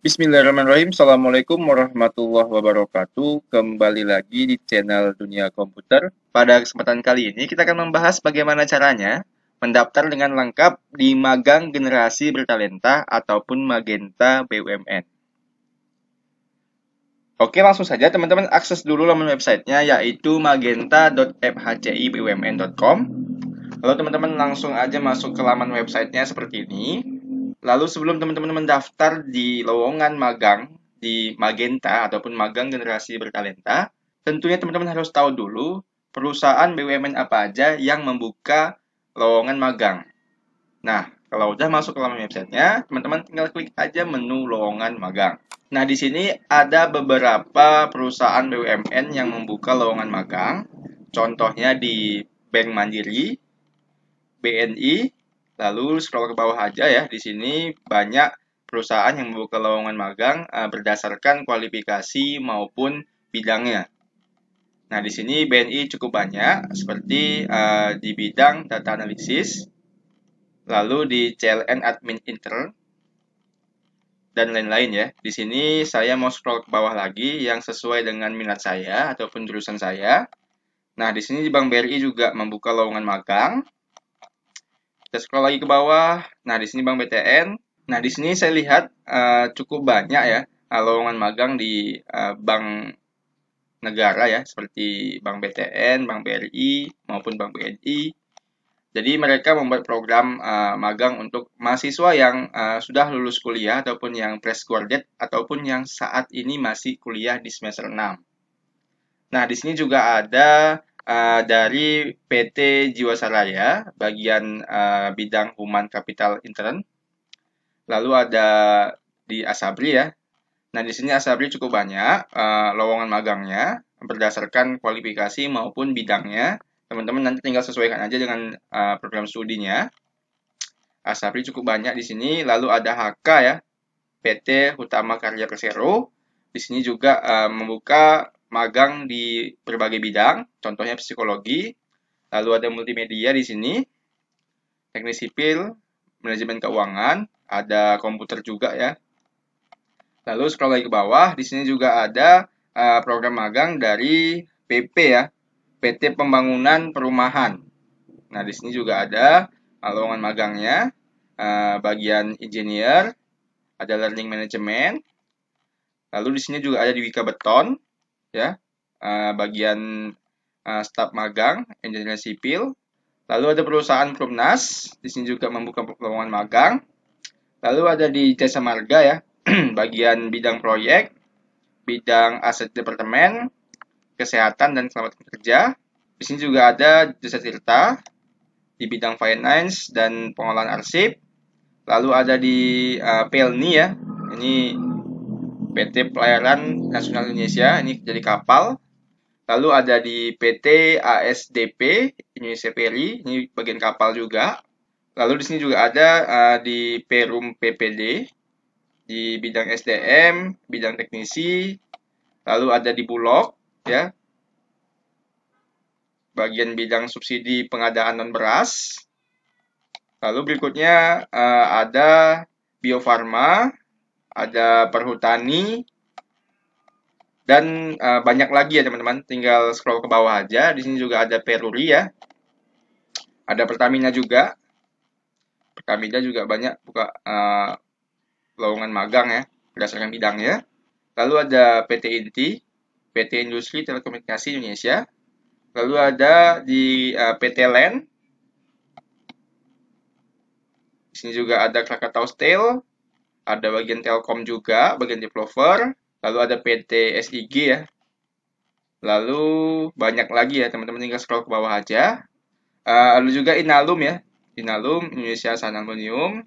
Bismillahirrahmanirrahim. Assalamualaikum warahmatullahi wabarakatuh. Kembali lagi di channel Dunia Komputer. Pada kesempatan kali ini kita akan membahas bagaimana caranya mendaftar dengan lengkap di Magang Generasi Bertalenta ataupun Magenta BUMN. Oke, langsung saja teman-teman akses dulu laman websitenya yaitu magenta.fhcibumn.com. Lalu teman-teman langsung aja masuk ke laman websitenya seperti ini. Lalu sebelum teman-teman mendaftar di lowongan magang di Magenta ataupun magang generasi bertalenta, tentunya teman-teman harus tahu dulu perusahaan BUMN apa aja yang membuka lowongan magang. Nah, kalau udah masuk ke laman websitenya, teman-teman tinggal klik aja menu lowongan magang. Nah, di sini ada beberapa perusahaan BUMN yang membuka lowongan magang. Contohnya di Bank Mandiri, BNI. Lalu scroll ke bawah aja ya. Di sini banyak perusahaan yang membuka lowongan magang berdasarkan kualifikasi maupun bidangnya. Nah, di sini BNI cukup banyak seperti di bidang data analisis, lalu di CLN admin intern dan lain-lain ya. Di sini saya mau scroll ke bawah lagi yang sesuai dengan minat saya ataupun jurusan saya. Nah, di sini di Bank BRI juga membuka lowongan magang. Kita scroll lagi ke bawah. Nah, di sini Bank BTN. Nah, di sini saya lihat cukup banyak ya lowongan magang di bank negara ya, seperti Bank BTN, Bank BRI, maupun Bank BNI. Jadi mereka membuat program magang untuk mahasiswa yang sudah lulus kuliah ataupun yang fresh graduate ataupun yang saat ini masih kuliah di semester 6. Nah, di sini juga ada dari PT Jiwasraya bagian bidang Human Capital Intern. Lalu ada di Asabri ya. Nah, di sini Asabri cukup banyak lowongan magangnya berdasarkan kualifikasi maupun bidangnya. Teman-teman nanti tinggal sesuaikan aja dengan program studinya. Asabri cukup banyak di sini. Lalu ada HK ya, PT Hutama Karya Persero. Di sini juga membuka magang di berbagai bidang, contohnya psikologi. Lalu ada multimedia di sini, teknik sipil, manajemen keuangan, ada komputer juga ya. Lalu scroll lagi ke bawah, di sini juga ada program magang dari PP ya, PT Pembangunan Perumahan. Nah, di sini juga ada lowongan magangnya, bagian engineer, ada learning management. Lalu di sini juga ada di Wika Beton, ya, bagian staf magang, engineer sipil. Lalu ada perusahaan Prumnas, di sini juga membuka lowongan magang. Lalu ada di Jasa Marga ya, bagian bidang proyek, bidang aset departemen, kesehatan dan keselamatan kerja. Di sini juga ada Jasa Tirta di bidang finance dan pengolahan arsip. Lalu ada di Pelni ya, ini PT Pelayaran Nasional Indonesia, ini jadi kapal. Lalu ada di PT ASDP Indonesia Ferry, ini bagian kapal juga. Lalu di sini juga ada di Perum PPD di bidang SDM, bidang teknisi. Lalu ada di Bulog ya, bagian bidang subsidi pengadaan non beras. Lalu berikutnya ada Bio Farma, ada Perhutani, dan banyak lagi ya teman-teman. Tinggal scroll ke bawah aja. Di sini juga ada Peruri ya. Ada Pertamina juga. Pertamina juga banyak buka lowongan magang ya berdasarkan bidangnya. Lalu ada PT Inti, PT Industri Telekomunikasi Indonesia. Lalu ada di PT LAN. Di sini juga ada Krakatau Steel, ada bagian Telkom juga, bagian developer. Lalu ada PT SIG ya. Lalu banyak lagi ya teman-teman, tinggal scroll ke bawah aja. Lalu juga Inalum ya, Inalum Indonesia Sun Aluminium,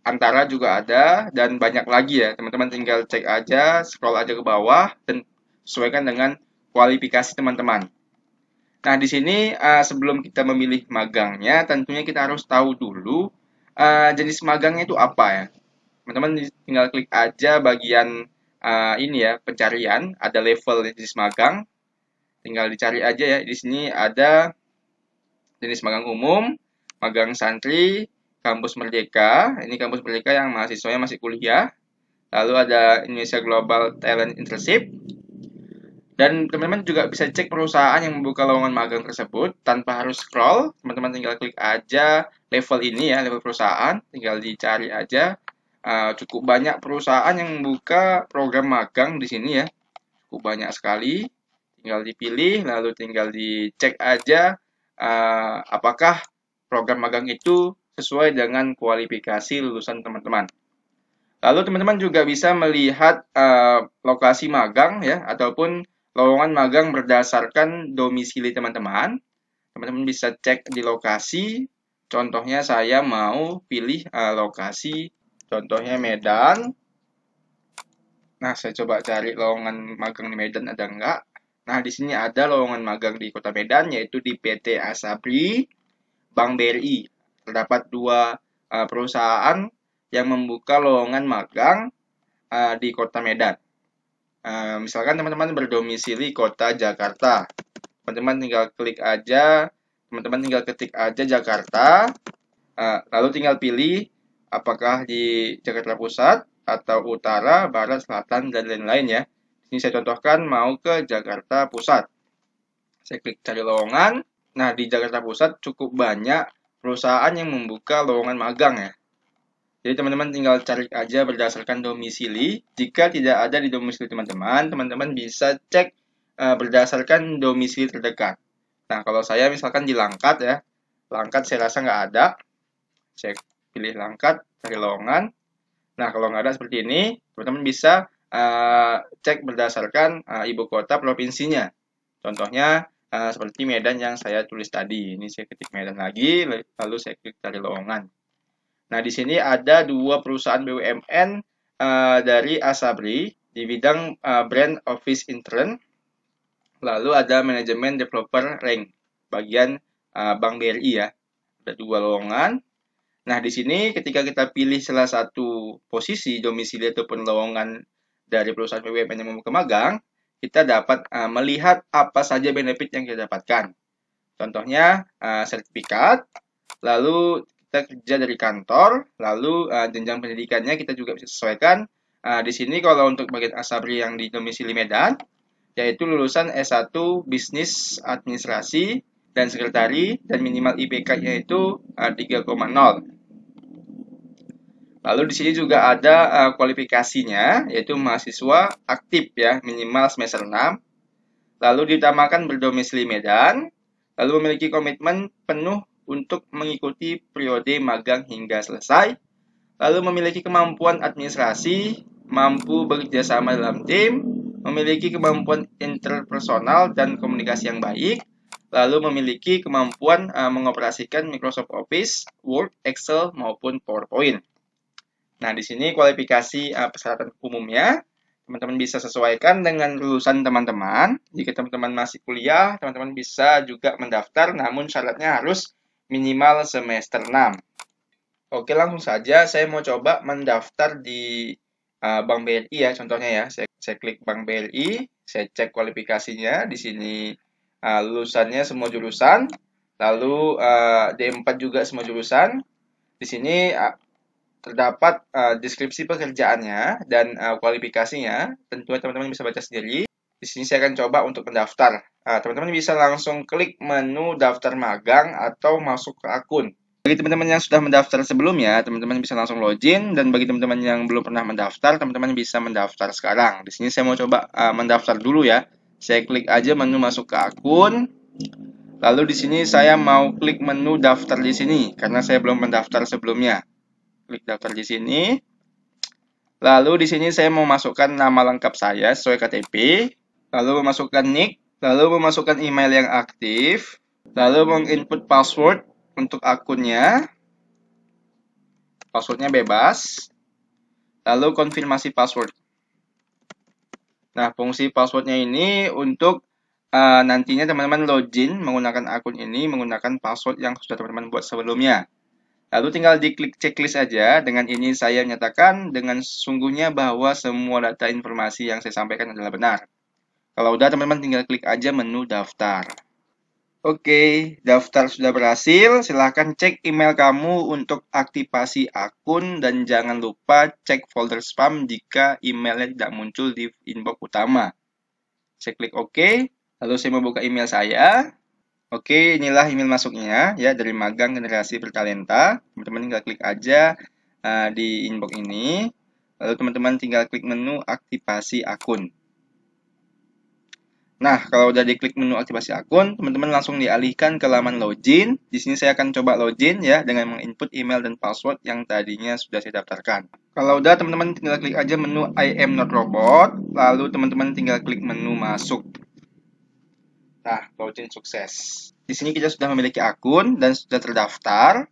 Antara juga ada, dan banyak lagi ya teman-teman, tinggal cek aja, scroll aja ke bawah dan sesuaikan dengan kualifikasi teman-teman. Nah, di sini sebelum kita memilih magangnya, tentunya kita harus tahu dulu jenis magangnya itu apa ya. Teman-teman tinggal klik aja bagian ini ya, pencarian, ada level jenis magang. Tinggal dicari aja ya. Di sini ada jenis magang umum, magang santri, kampus Merdeka. Ini kampus Merdeka yang mahasiswanya masih kuliah. lalu ada Indonesia Global Talent Internship. Dan teman-teman juga bisa cek perusahaan yang membuka lowongan magang tersebut tanpa harus scroll. Teman-teman tinggal klik aja level ini ya, level perusahaan. Tinggal dicari aja. Cukup banyak perusahaan yang membuka program magang di sini ya. Cukup banyak sekali. Tinggal dipilih, lalu tinggal dicek aja apakah program magang itu sesuai dengan kualifikasi lulusan teman-teman. Lalu teman-teman juga bisa melihat lokasi magang ya, ataupun lowongan magang berdasarkan domisili teman-teman. Teman-teman bisa cek di lokasi. Contohnya saya mau pilih lokasi, contohnya Medan. Nah, saya coba cari lowongan magang di Medan ada enggak. Nah, di sini ada lowongan magang di Kota Medan, yaitu di PT Asabri, Bank BRI. Terdapat dua perusahaan yang membuka lowongan magang di Kota Medan. Misalkan teman-teman berdomisili Kota Jakarta. Teman-teman tinggal klik aja, teman-teman tinggal ketik aja Jakarta, lalu tinggal pilih apakah di Jakarta Pusat atau Utara, Barat, Selatan, dan lain-lain ya. Ini saya contohkan mau ke Jakarta Pusat. Saya klik cari lowongan. Nah, di Jakarta Pusat cukup banyak perusahaan yang membuka lowongan magang ya. Jadi teman-teman tinggal cari aja berdasarkan domisili. Jika tidak ada di domisili teman-teman, teman-teman bisa cek berdasarkan domisili terdekat. Nah, kalau saya misalkan di Langkat ya, Langkat saya rasa nggak ada. Saya pilih Langkat, cari lowongan. Nah, kalau nggak ada seperti ini, teman-teman bisa cek berdasarkan ibu kota provinsinya. Contohnya seperti Medan yang saya tulis tadi. Ini saya ketik Medan lagi, lalu saya klik cari lowongan. Nah, di sini ada dua perusahaan BUMN dari Asabri di bidang brand office intern, lalu ada manajemen developer rank bagian Bank BRI ya. Ada dua lowongan. Nah, di sini ketika kita pilih salah satu posisi domisili ataupun lowongan dari perusahaan BUMN yang membuka magang, kita dapat melihat apa saja benefit yang kita dapatkan. Contohnya sertifikat, lalu kita kerja dari kantor, lalu jenjang pendidikannya kita juga bisa sesuaikan. Di sini kalau untuk bagian Asabri yang di domisili Medan, yaitu lulusan S1 Bisnis Administrasi dan Sekretari, dan minimal IPK-nya itu 3,0. Lalu di sini juga ada kualifikasinya, yaitu mahasiswa aktif ya, minimal semester 6. Lalu diutamakan berdomisili Medan, lalu memiliki komitmen penuh untuk mengikuti periode magang hingga selesai, lalu memiliki kemampuan administrasi, mampu bekerja sama dalam tim, memiliki kemampuan interpersonal dan komunikasi yang baik, lalu memiliki kemampuan mengoperasikan Microsoft Office, Word, Excel, maupun PowerPoint. Nah, di sini kualifikasi persyaratan umumnya, teman-teman bisa sesuaikan dengan lulusan teman-teman. Jika teman-teman masih kuliah, teman-teman bisa juga mendaftar, namun syaratnya harus minimal semester 6. Oke, langsung saja saya mau coba mendaftar di Bank BRI ya, contohnya ya. Saya klik Bank BRI, saya cek kualifikasinya. Di sini lulusannya semua jurusan, lalu D4 juga semua jurusan. Di sini terdapat deskripsi pekerjaannya dan kualifikasinya. Tentunya teman-teman bisa baca sendiri. Di sini saya akan coba untuk mendaftar. Teman-teman bisa langsung klik menu daftar magang atau masuk ke akun. Bagi teman-teman yang sudah mendaftar sebelumnya, teman-teman bisa langsung login. Dan bagi teman-teman yang belum pernah mendaftar, teman-teman bisa mendaftar sekarang. Di sini saya mau coba mendaftar dulu ya. Saya klik aja menu masuk ke akun. Lalu di sini saya mau klik menu daftar di sini karena saya belum mendaftar sebelumnya. Klik daftar di sini. Lalu di sini saya mau masukkan nama lengkap saya sesuai KTP, lalu memasukkan nick, lalu memasukkan email yang aktif, lalu menginput password untuk akunnya. Passwordnya bebas. Lalu konfirmasi password. Nah, fungsi passwordnya ini untuk nantinya teman-teman login menggunakan akun ini menggunakan password yang sudah teman-teman buat sebelumnya. Lalu tinggal diklik checklist aja. Dengan ini saya menyatakan dengan sesungguhnya bahwa semua data informasi yang saya sampaikan adalah benar. Kalau udah, teman-teman tinggal klik aja menu daftar. Oke, daftar sudah berhasil. Silahkan cek email kamu untuk aktivasi akun dan jangan lupa cek folder spam jika emailnya tidak muncul di inbox utama. Saya klik OK, lalu saya membuka email saya. Oke, inilah email masuknya ya dari Magang Generasi Bertalenta. Teman-teman tinggal klik aja di inbox ini. Lalu teman-teman tinggal klik menu aktivasi akun. Nah, kalau udah diklik menu aktivasi akun, teman-teman langsung dialihkan ke laman login. Di sini saya akan coba login ya dengan menginput email dan password yang tadinya sudah saya daftarkan. Kalau udah, teman-teman tinggal klik aja menu I am not robot, lalu teman-teman tinggal klik menu masuk. Nah, login sukses. Di sini kita sudah memiliki akun dan sudah terdaftar.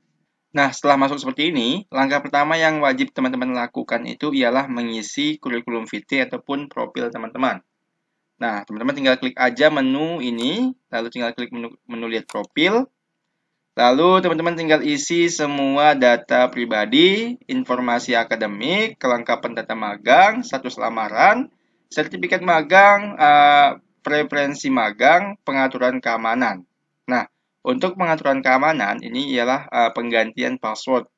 Nah, setelah masuk seperti ini, langkah pertama yang wajib teman-teman lakukan itu ialah mengisi kurikulum vitae ataupun profil teman-teman. Nah, teman-teman tinggal klik aja menu ini, lalu tinggal klik menu lihat profil. Lalu teman-teman tinggal isi semua data pribadi, informasi akademik, kelengkapan data magang, status lamaran, sertifikat magang, preferensi magang, pengaturan keamanan. Nah, untuk pengaturan keamanan ini ialah penggantian password.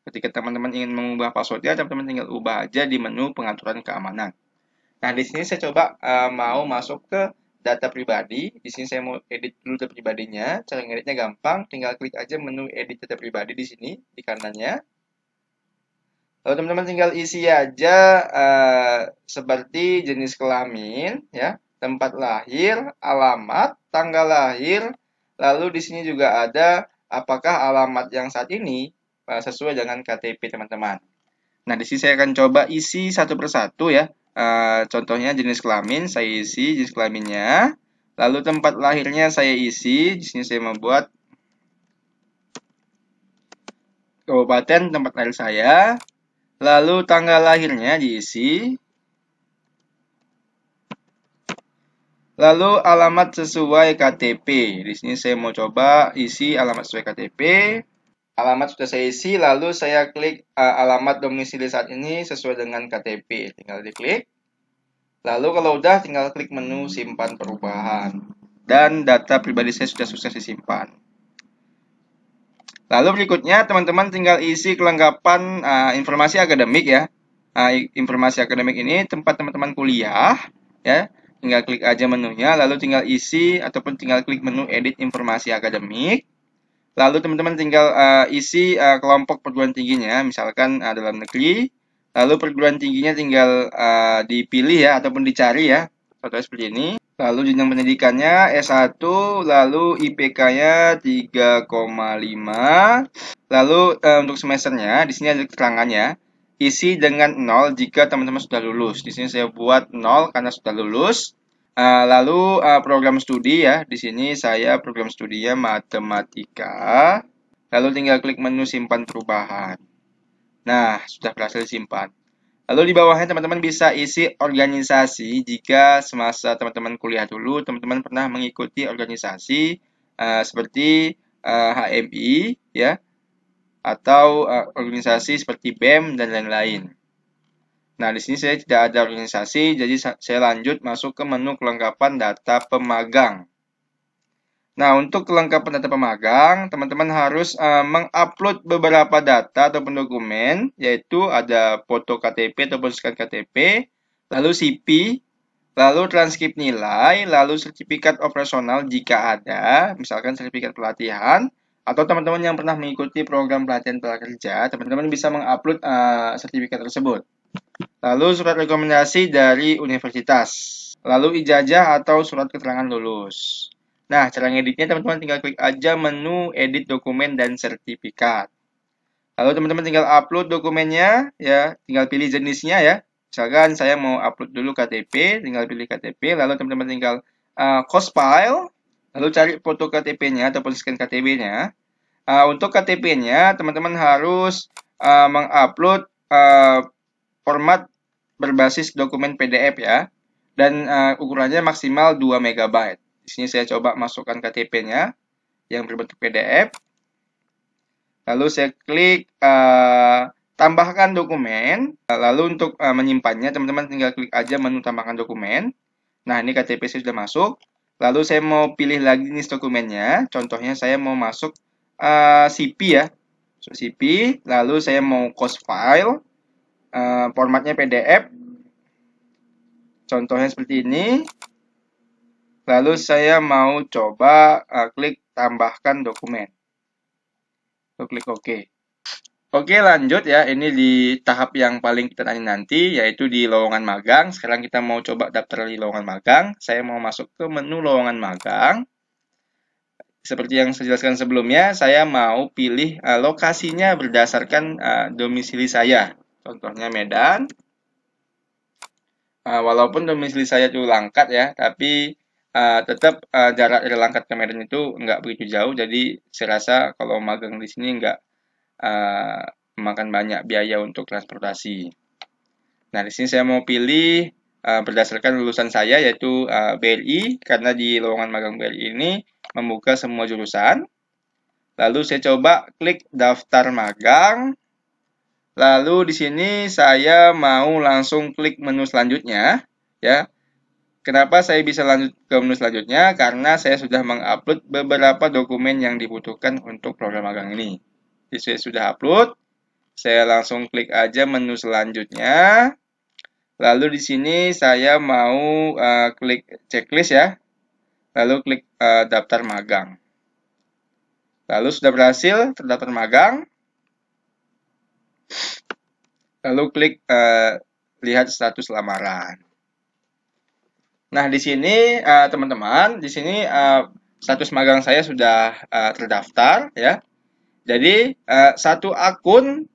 Ketika teman-teman ingin mengubah passwordnya, teman-teman tinggal ubah aja di menu pengaturan keamanan. Nah, di sini saya coba mau masuk ke data pribadi. Di sini saya mau edit dulu data pribadinya. Cara ngeditnya gampang, tinggal klik aja menu edit data pribadi di sini di kanannya. Lalu teman-teman tinggal isi aja seperti jenis kelamin, ya, tempat lahir, alamat, tanggal lahir. Lalu di sini juga ada apakah alamat yang saat ini sesuai dengan KTP teman-teman. Nah, di sini saya akan coba isi satu persatu ya. Contohnya jenis kelamin, saya isi jenis kelaminnya. Lalu tempat lahirnya saya isi. Di sini saya membuat kabupaten tempat lahir saya. Lalu tanggal lahirnya diisi. Lalu alamat sesuai KTP. Di sini saya mau coba isi alamat sesuai KTP. Alamat sudah saya isi, lalu saya klik alamat domisili saat ini sesuai dengan KTP. Tinggal diklik. Lalu kalau udah tinggal klik menu simpan perubahan. Dan data pribadi saya sudah sukses disimpan. Lalu berikutnya teman-teman tinggal isi kelengkapan informasi akademik ya. Informasi akademik ini tempat teman-teman kuliah ya. Tinggal klik aja menunya, lalu tinggal isi ataupun tinggal klik menu edit informasi akademik. Lalu teman-teman tinggal isi kelompok perguruan tingginya, misalkan dalam negeri. Lalu perguruan tingginya tinggal dipilih ya ataupun dicari ya. Contohnya seperti ini. Lalu jenjang pendidikannya S1, lalu IPK-nya 3,5. Lalu untuk semesternya di sini ada keterangannya. Isi dengan 0 jika teman-teman sudah lulus. Di sini saya buat 0 karena sudah lulus. Lalu program studi ya. Di sini saya program studinya matematika. Lalu tinggal klik menu simpan perubahan. Nah, sudah berhasil disimpan. Lalu di bawahnya teman-teman bisa isi organisasi jika semasa teman-teman kuliah dulu teman-teman pernah mengikuti organisasi seperti HMI ya atau organisasi seperti BEM dan lain-lain. Nah, di sini saya tidak ada organisasi, jadi saya lanjut masuk ke menu kelengkapan data pemagang. Nah, untuk kelengkapan data pemagang, teman-teman harus mengupload beberapa data ataupun dokumen, yaitu ada foto KTP ataupun scan KTP, lalu CV, lalu transkrip nilai, lalu sertifikat operasional jika ada, misalkan sertifikat pelatihan, atau teman-teman yang pernah mengikuti program pelatihan prakerja, teman-teman bisa mengupload sertifikat tersebut. Lalu surat rekomendasi dari universitas. Lalu ijazah atau surat keterangan lulus. Nah, cara ngeditnya teman-teman tinggal klik aja menu edit dokumen dan sertifikat. Lalu teman-teman tinggal upload dokumennya ya, tinggal pilih jenisnya ya. Misalkan saya mau upload dulu KTP, tinggal pilih KTP, lalu teman-teman tinggal cost file, lalu cari foto KTP-nya ataupun scan KTP-nya. Untuk KTP-nya teman-teman harus mengupload format berbasis dokumen PDF ya. Dan ukurannya maksimal 2 MB. Di sini saya coba masukkan KTP-nya yang berbentuk PDF. Lalu saya klik tambahkan dokumen. Lalu untuk menyimpannya teman-teman tinggal klik aja menu tambahkan dokumen. Nah, ini KTP saya sudah masuk. Lalu saya mau pilih lagi jenis dokumennya. Contohnya saya mau masuk CP ya. So, CP, lalu saya mau cost file, formatnya PDF. Contohnya seperti ini. Lalu saya mau coba klik tambahkan dokumen. So, klik OK. Oke, lanjut ya. Ini di tahap yang paling kita nanti, yaitu di lowongan magang. Sekarang kita mau coba daftar di lowongan magang. Saya mau masuk ke menu lowongan magang. Seperti yang saya jelaskan sebelumnya, saya mau pilih lokasinya berdasarkan domisili saya. Contohnya Medan. Walaupun domisili saya itu Langkat ya, tapi tetap jarak dari Langkat ke Medan itu nggak begitu jauh. Jadi saya rasa kalau magang di sini nggak memakan banyak biaya untuk transportasi. Nah, di sini saya mau pilih berdasarkan lulusan saya yaitu BRI, karena di lowongan magang BRI ini membuka semua jurusan. Lalu saya coba klik daftar magang. Lalu di sini saya mau langsung klik menu selanjutnya, ya. Kenapa saya bisa lanjut ke menu selanjutnya? Karena saya sudah mengupload beberapa dokumen yang dibutuhkan untuk program magang ini. Jadi saya sudah upload. Saya langsung klik aja menu selanjutnya. Lalu di sini saya mau klik checklist ya. Lalu klik daftar magang. Lalu sudah berhasil terdaftar magang. Lalu klik lihat status lamaran. Nah, di sini teman-teman, di sini status magang saya sudah terdaftar ya. Jadi satu akun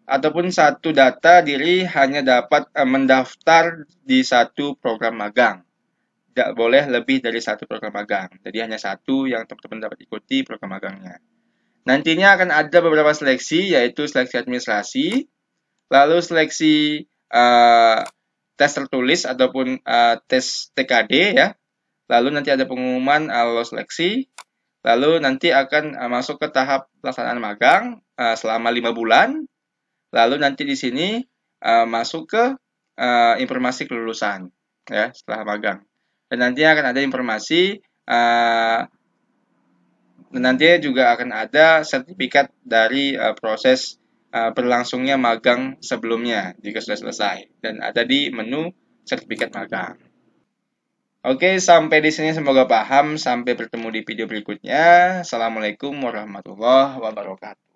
ataupun satu data diri hanya dapat mendaftar di satu program magang. Tidak boleh lebih dari satu program magang. Jadi hanya satu yang teman-teman dapat ikuti program magangnya. Nantinya akan ada beberapa seleksi, yaitu seleksi administrasi, lalu seleksi tes tertulis ataupun tes TKD ya. Lalu nanti ada pengumuman lolos seleksi. Lalu nanti akan masuk ke tahap pelaksanaan magang selama 5 bulan. Lalu nanti di sini masuk ke informasi kelulusan ya setelah magang. Dan nanti akan ada informasi dan nantinya juga akan ada sertifikat dari proses berlangsungnya magang sebelumnya jika sudah selesai, dan ada di menu sertifikat magang. Oke, sampai di sini semoga paham. Sampai bertemu di video berikutnya. Assalamualaikum warahmatullahi wabarakatuh.